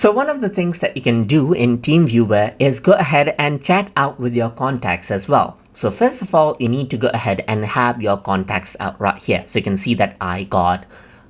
So one of the things that you can do in TeamViewer is go ahead and chat out with your contacts as well. So first of all, you need to go ahead and have your contacts out right here. So you can see that I got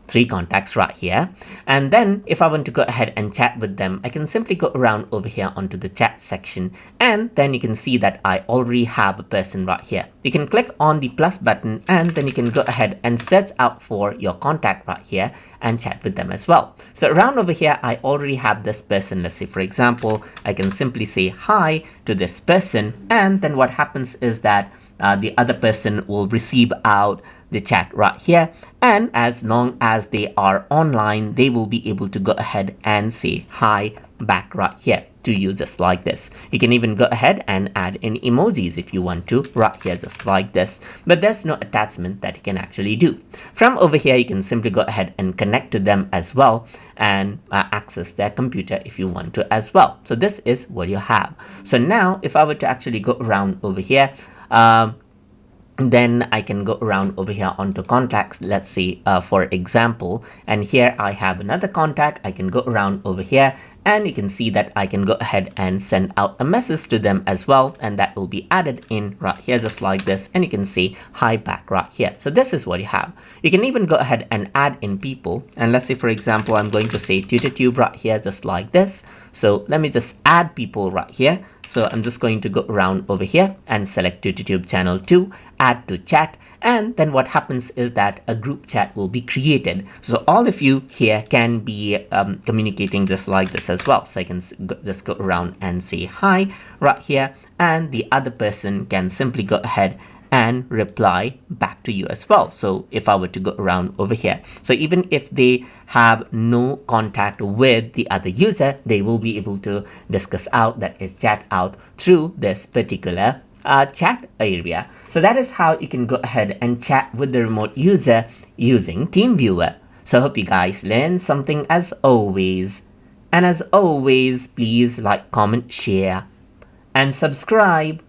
3 contacts right here. And then if I want to go ahead and chat with them, I can simply go around over here onto the chat section. And then you can see that I already have a person right here. You can click on the plus button and then you can go ahead and search out for your contact right here and chat with them as well. So around over here, I already have this person. Let's say, for example, I can simply say hi to this person. And then what happens is that the other person will receive out the chat right here, and as long as they are online, they will be able to go ahead and say hi back right here to you, just like this. You can even go ahead and add in emojis if you want to right here, just like this, but there's no attachment that you can actually do. From over here, you can simply go ahead and connect to them as well and access their computer if you want to as well. So this is what you have. So now if I were to actually go around over here, then I can go around over here onto contacts, let's say for example, and here I have another contact. I can go around over here and you can see that I can go ahead and send out a message to them as well, and that will be added in right here just like this, and you can say hi back right here. So this is what you have. You can even go ahead and add in people, and let's say for example I'm going to say TutorTube right here just like this. So let me just add people right here. So I'm just going to go around over here and select TutorTube channel 2, add to chat, and then what happens is that a group chat will be created. So all of you here can be communicating just like this as well. So I can just go around and say hi right here, and the other person can simply go ahead and reply back to you as well. So if I were to go around over here, so even if they have no contact with the other user, they will be able to discuss out, that is chat out through this particular chat area. So that is how you can go ahead and chat with the remote user using TeamViewer. So I hope you guys learned something as always. And as always, please like, comment, share, and subscribe.